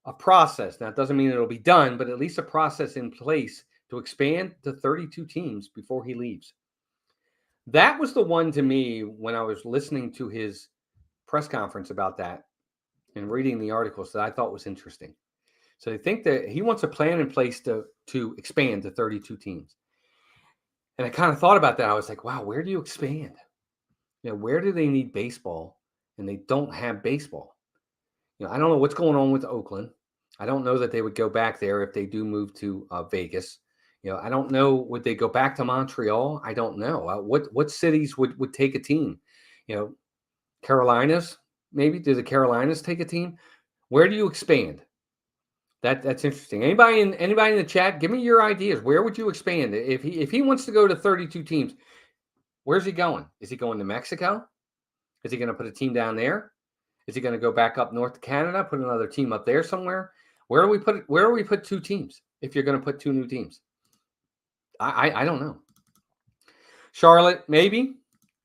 A process. Now, it doesn't mean it'll be done, but at least a process in place to expand to 32 teams before he leaves. That was the one to me when I was listening to his press conference about that and reading the articles that I thought was interesting. So I think that he wants a plan in place to expand to 32 teams. And I kind of thought about that. I was like, wow, where do you expand? Where do they need baseball and they don't have baseball? I don't know what's going on with Oakland. I don't know that they would go back there if they do move to Vegas. I don't know. Would they go back to Montreal? I don't know. What cities would take a team? Carolinas, maybe. Do the Carolinas take a team? Where do you expand? That's interesting. Anybody in the chat, give me your ideas. Where would you expand? If he wants to go to 32 teams, where's he going? Is he going to Mexico? Is he going to put a team down there? Is he going to go back up north to Canada, put another team up there somewhere? Where do we put two teams if you're going to put two new teams? I don't know. Charlotte, maybe.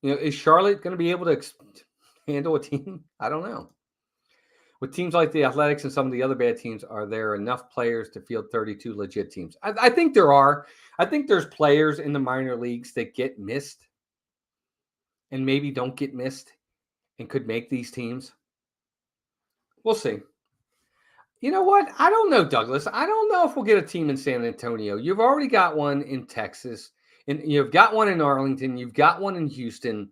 Is Charlotte going to be able to handle a team? I don't know. With teams like the Athletics and some of the other bad teams, are there enough players to field 32 legit teams? I think there are. I think there's players in the minor leagues that get missed and maybe don't get missed and could make these teams. We'll see. You know what? I don't know, Douglas. I don't know if we'll get a team in San Antonio. You've already got one in Texas, and you've got one in Arlington. You've got one in Houston.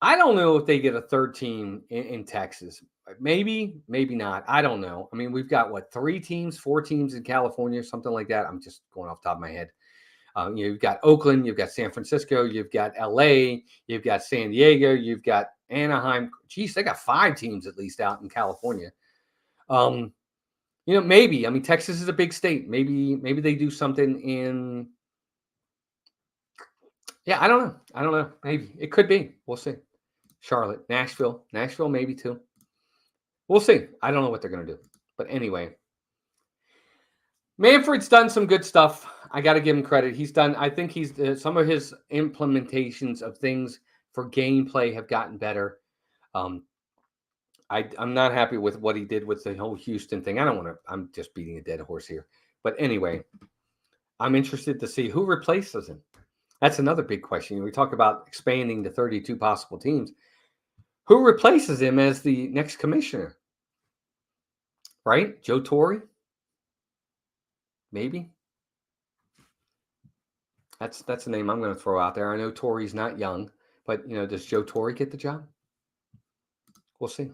I don't know if they get a third team in Texas. maybe, maybe not. I don't know. I mean, we've got what, 3 teams, 4 teams in California, something like that. I'm just going off the top of my head. You've got Oakland, you've got San Francisco, you've got LA, you've got San Diego, you've got Anaheim. Geez, they got 5 teams at least out in California. Maybe. I mean, Texas is a big state. Maybe they do something in. Yeah, I don't know. I don't know. Maybe it could be. We'll see. Charlotte, Nashville, maybe too. We'll see. I don't know what they're going to do. But anyway, Manfred's done some good stuff. I got to give him credit. I think some of his implementations of things for gameplay have gotten better. I'm not happy with what he did with the whole Houston thing. I'm just beating a dead horse here. But anyway, I'm interested to see who replaces him. That's another big question. We talk about expanding to 32 possible teams. Who replaces him as the next commissioner? Right? Joe Torre? Maybe. That's the name I'm going to throw out there. I know Torre's not young, but does Joe Torre get the job? We'll see.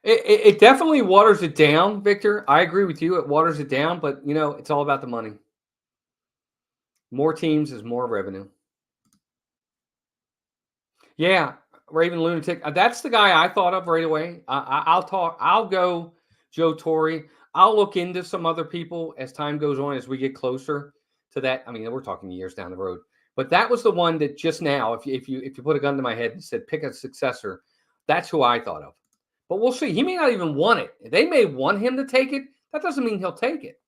It definitely waters it down, Victor. I agree with you. It waters it down, but it's all about the money. More teams is more revenue. Yeah, Raven Lunatic. That's the guy I thought of right away. I'll go Joe Torre. I'll look into some other people as time goes on, as we get closer to that. I mean, we're talking years down the road, but that was the one that just now, if you put a gun to my head and said pick a successor, that's who I thought of. But we'll see. He may not even want it. They may want him to take it. That doesn't mean he'll take it.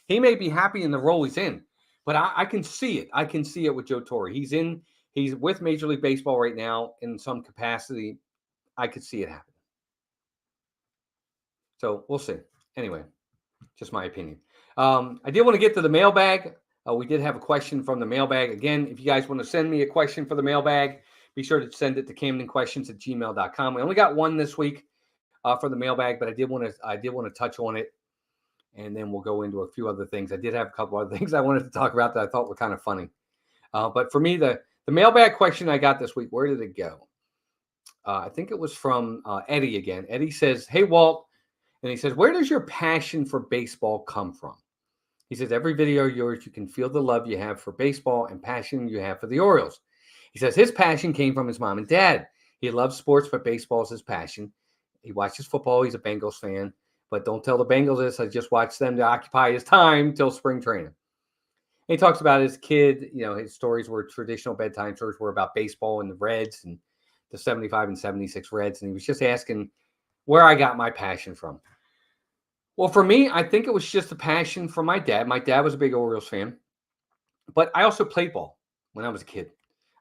He may be happy in the role he's in, but I can see it. I can see it with Joe Torre. He's with Major League Baseball right now in some capacity. I could see it happen. So we'll see. Anyway, just my opinion. I did want to get to the mailbag. We did have a question from the mailbag. Again, if you guys want to send me a question for the mailbag, be sure to send it to CamdenQuestions@gmail.com. We only got one this week for the mailbag, but I did want to touch on it, and then we'll go into a few other things. I did have a couple other things I wanted to talk about that I thought were kind of funny. But for me, the mailbag question I got this week, where did it go? I think it was from Eddie again. Eddie says, "Hey, Walt," and he says, "Where does your passion for baseball come from?" He says, "Every video of yours, you can feel the love you have for baseball and passion you have for the Orioles." He says his passion came from his mom and dad. He loves sports, but baseball is his passion. He watches football. He's a Bengals fan. But don't tell the Bengals this. I just watched them to occupy his time till spring training. He talks about his kid. His stories were traditional bedtime stories were about baseball and the Reds and the 75 and 76 Reds. And he was just asking where I got my passion from. Well, for me, I think it was just a passion from my dad. My dad was a big Orioles fan, but I also played ball when I was a kid.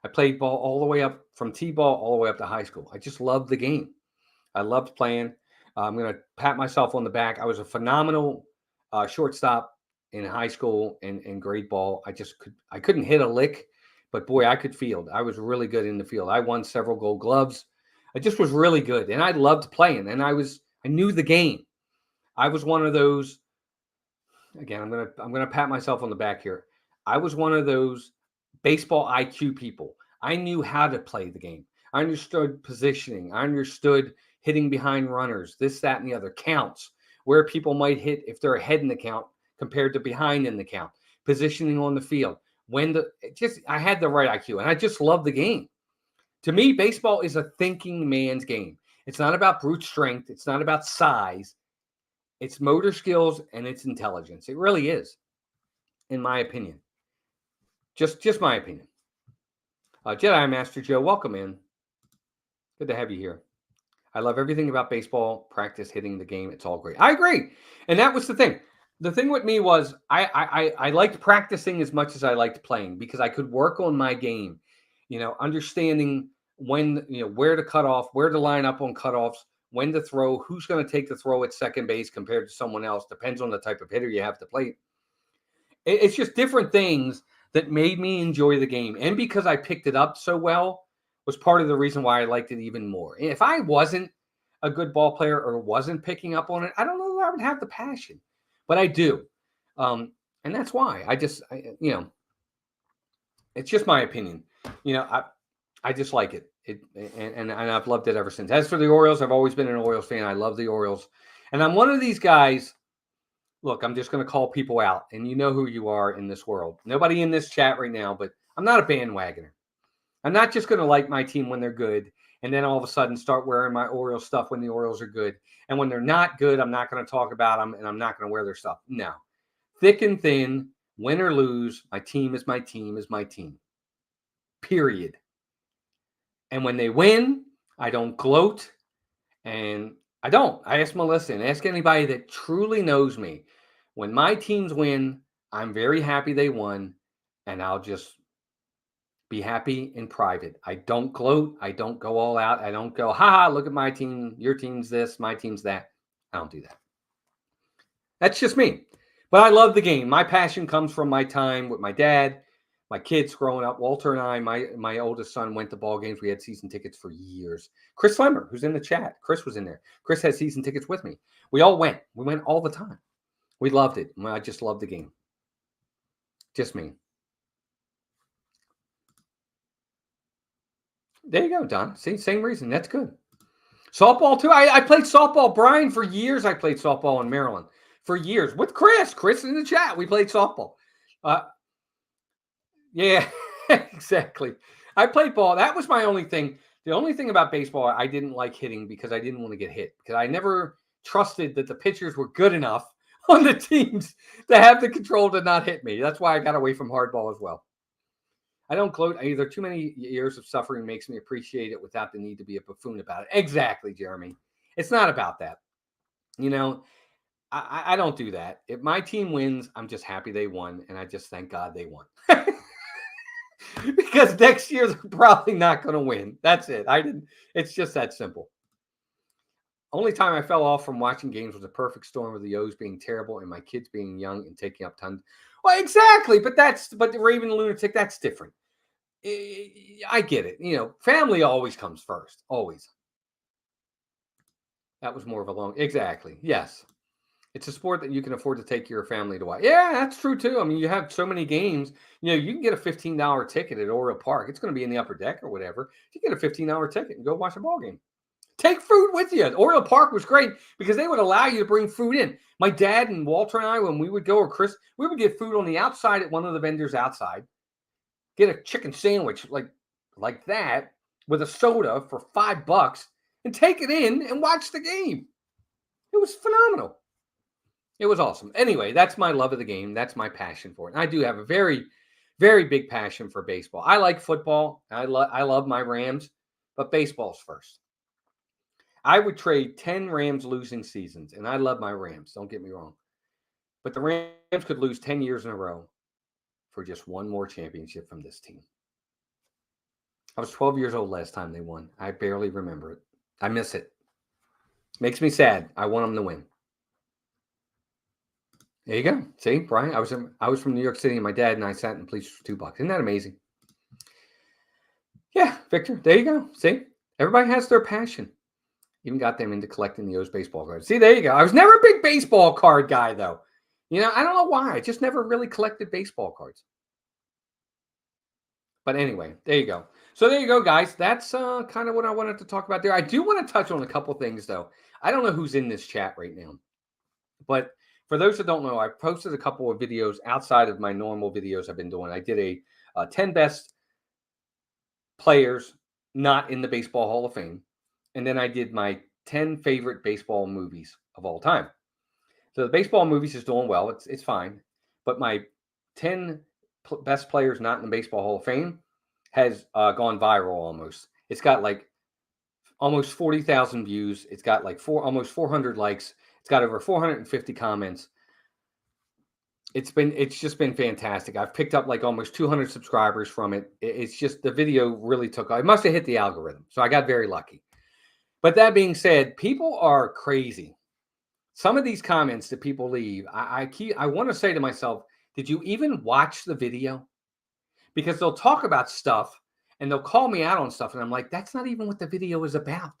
I played ball all the way up from T-ball all the way up to high school. I just loved the game. I loved playing. I'm going to pat myself on the back. I was a phenomenal shortstop in high school and grade ball. I couldn't hit a lick, but boy, I could field. I was really good in the field. I won several Gold Gloves. I just was really good, and I loved playing. And I knew the game. I was one of those. Again, I'm gonna pat myself on the back here. I was one of those baseball IQ people. I knew how to play the game. I understood positioning. I understood hitting behind runners, this, that, and the other, counts, where people might hit if they're ahead in the count compared to behind in the count, positioning on the field. I had the right IQ, and I just love the game. To me, baseball is a thinking man's game. It's not about brute strength. It's not about size. It's motor skills and it's intelligence. It really is, in my opinion. Just my opinion. Jedi Master Joe, welcome in. Good to have you here. I love everything about baseball, practice, hitting the game. It's all great. I agree. And that was the thing. The thing with me was I liked practicing as much as I liked playing because I could work on my game, understanding when, where to cut off, where to line up on cutoffs, when to throw, who's going to take the throw at second base compared to someone else. Depends on the type of hitter you have to play. It's just different things that made me enjoy the game. And because I picked it up so well was part of the reason why I liked it even more. And if I wasn't a good ball player or wasn't picking up on it, I don't know that I would have the passion, but I do. And that's why it's just my opinion. I just like it. And I've loved it ever since. As for the Orioles, I've always been an Orioles fan. I love the Orioles. And I'm one of these guys. Look, I'm just going to call people out, and you know who you are in this world. Nobody in this chat right now, but I'm not a bandwagoner. I'm not just going to like my team when they're good and then all of a sudden start wearing my Orioles stuff when the Orioles are good. And when they're not good, I'm not going to talk about them and I'm not going to wear their stuff. No. Thick and thin, win or lose, my team is my team is my team. Period. And when they win, I don't gloat. And I don't. I ask Melissa and ask anybody that truly knows me. When my teams win, I'm very happy they won. And I'll just be happy in private. I don't gloat. I don't go all out. I don't go, ha, look at my team. Your team's this, my team's that. I don't do that. That's just me. But I love the game. My passion comes from my time with my dad, my kids growing up. Walter and I, my oldest son, went to ball games. We had season tickets for years. Chris Lemmer, who's in the chat. Chris was in there. Chris had season tickets with me. We all went. We went all the time. We loved it. I just loved the game. Just me. There you go, Don. See, same reason. That's good. Softball, too. I played softball. Brian, for years, I played softball in Maryland. For years. With Chris. Chris in the chat. We played softball. Yeah, exactly. I played ball. That was my only thing. The only thing about baseball, I didn't like hitting because I didn't want to get hit. Because I never trusted that the pitchers were good enough on the teams to have the control to not hit me. That's why I got away from hardball as well. I don't gloat either. Too many years of suffering makes me appreciate it without the need to be a buffoon about it. Exactly, Jeremy. It's not about that. You know, I don't do that. If my team wins, I'm just happy they won, and I just thank God they won. Because next year they're probably not going to win. That's it. It's just that simple. Only time I fell off from watching games was a perfect storm of the O's being terrible and my kids being young and taking up tons. Well, exactly. But the Raven Lunatic, that's different. I get it. You know, family always comes first. Always. That was more of a long. Exactly. Yes. It's a sport that you can afford to take your family to watch. Yeah, that's true too. I mean, you have so many games. You know, you can get a $15 ticket at Oriole Park. It's going to be in the upper deck or whatever. You get a $15 ticket and go watch a ball game. Take food with you. Oriole Park was great because they would allow you to bring food in. My dad and Walter and I, when we would go, or Chris, we would get food on the outside at one of the vendors outside. Get a chicken sandwich like that with a soda for $5 and take it in and watch the game. It was phenomenal. It was awesome. Anyway, that's my love of the game. That's my passion for it. And I do have a very, very big passion for baseball. I like football. I love my Rams, but baseball's first. I would trade 10 Rams losing seasons, and I love my Rams. Don't get me wrong. But the Rams could lose 10 years in a row for just one more championship from this team. I was 12 years old last time they won. I barely remember it. I miss it. Makes me sad. I want them to win. There you go. See, Brian, I was from New York City, and my dad and I sat in police for $2. Isn't that amazing? Yeah, Victor, there you go. See, everybody has their passion. Even got them into collecting the O's baseball cards. See, there you go. I was never a big baseball card guy, though. You know, I don't know why. I just never really collected baseball cards. But anyway, there you go. So there you go, guys. That's kind of what I wanted to talk about there. I do want to touch on a couple things, though. I don't know who's in this chat right now. But for those that don't know, I posted a couple of videos outside of my normal videos I've been doing. I did a 10 best players not in the Baseball Hall of Fame. And then I did my 10 favorite baseball movies of all time. So the baseball movies is doing well. It's fine. But my 10 best players not in the Baseball Hall of Fame has gone viral almost. It's got like almost 40,000 views. It's got like almost 400 likes. It's got over 450 comments. It's just been fantastic. I've picked up like almost 200 subscribers from it. It's just the video really took off. I must have hit the algorithm. So I got very lucky. But that being said, people are crazy. Some of these comments that people leave, I want to say to myself, did you even watch the video? Because they'll talk about stuff and they'll call me out on stuff. And I'm like, that's not even what the video is about.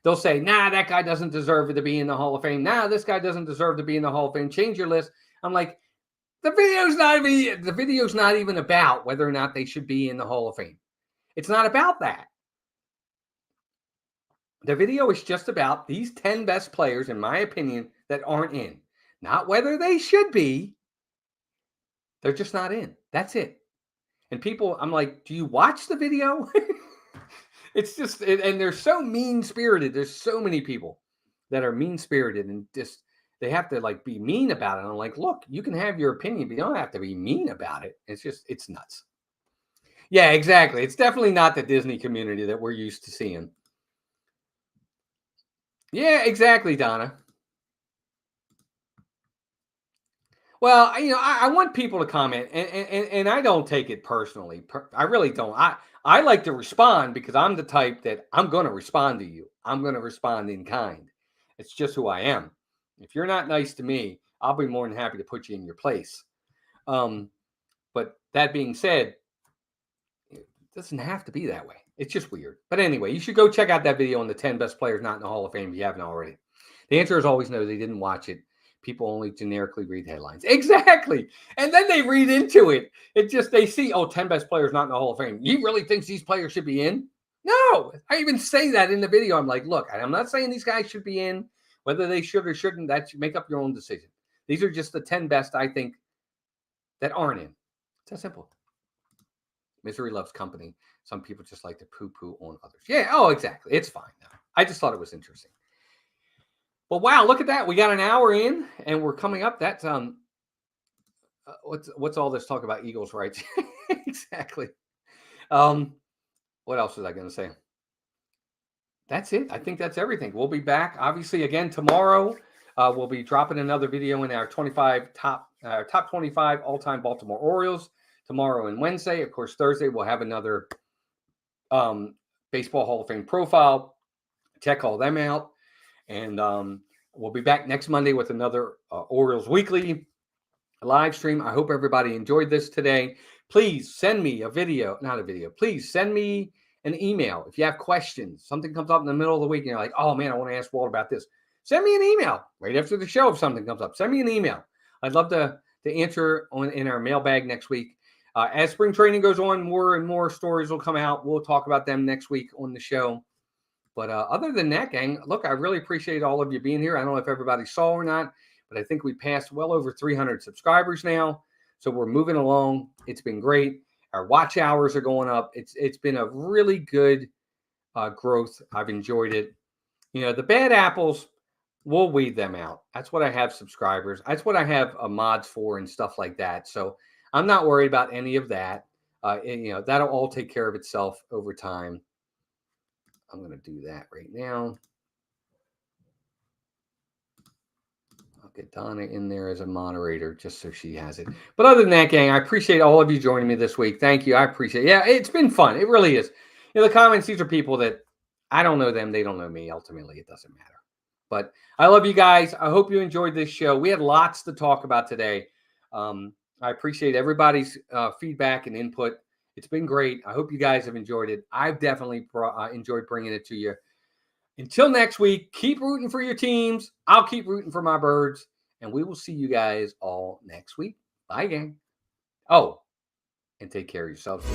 They'll say, nah, that guy doesn't deserve to be in the Hall of Fame. Nah, this guy doesn't deserve to be in the Hall of Fame. Change your list. I'm like, the video's not even about whether or not they should be in the Hall of Fame. It's not about that. The video is just about these 10 best players, in my opinion, that aren't in. Not whether they should be. They're just not in. That's it. And people, I'm like, do you watch the video? It's just, and they're so mean-spirited. There's so many people that are mean-spirited and just, they have to like be mean about it. And I'm like, look, you can have your opinion, but you don't have to be mean about it. It's just, it's nuts. Yeah, exactly. It's definitely not the Disney community that we're used to seeing. Yeah, exactly, Donna. Well, I want people to comment, and I don't take it personally. I really don't. I like to respond because I'm the type that I'm going to respond to you. I'm going to respond in kind. It's just who I am. If you're not nice to me, I'll be more than happy to put you in your place. But that being said, it doesn't have to be that way. It's just weird. But anyway, you should go check out that video on the 10 best players not in the Hall of Fame if you haven't already. The answer is always no. They didn't watch it. People only generically read headlines. Exactly. And then they read into it. It just, they see, 10 best players not in the Hall of Fame. You really think these players should be in? No. I even say that in the video. I'm like, look, I'm not saying these guys should be in. Whether they should or shouldn't, that should make up your own decision. These are just the 10 best, I think, that aren't in. It's that simple. Misery loves company. Some people just like to poo-poo on others. Yeah, exactly. It's fine now. I just thought it was interesting. Well, wow, look at that. We got an hour in and we're coming up. That's what's all this talk about Eagles rights? Exactly. What else was I going to say? That's it. I think that's everything. We'll be back obviously again tomorrow. We'll be dropping another video in our top 25 all-time Baltimore Orioles tomorrow and Wednesday. Of course, Thursday we'll have another Baseball Hall of Fame profile. Check all them out. And we'll be back next Monday with another Orioles Weekly live stream. I hope everybody enjoyed this today. Please send me Please send me an email. If you have questions, something comes up in the middle of the week and you're like, oh man, I want to ask Walt about this. Send me an email right after the show if something comes up. Send me an email. I'd love to answer in our mailbag next week. As spring training goes on, more and more stories will come out. We'll talk about them next week on the show. But other than that, gang, look, I really appreciate all of you being here. I don't know if everybody saw or not, but I think we passed well over 300 subscribers now. So we're moving along. It's been great. Our watch hours are going up. It's been a really good growth. I've enjoyed it. The bad apples, we'll weed them out. That's what I have subscribers. That's what I have mods for and stuff like that. So I'm not worried about any of that. That'll all take care of itself over time. I'm going to do that right now. I'll get Donna in there as a moderator just so she has it. But other than that, gang, I appreciate all of you joining me this week. Thank you. I appreciate it. Yeah, it's been fun. It really is. The comments, these are people that I don't know them. They don't know me. Ultimately, it doesn't matter. But I love you guys. I hope you enjoyed this show. We had lots to talk about today. I appreciate everybody's feedback and input. It's been great. I hope you guys have enjoyed it. I've definitely enjoyed bringing it to you. Until next week, keep rooting for your teams. I'll keep rooting for my birds. And we will see you guys all next week. Bye, gang. Oh, and take care of yourselves.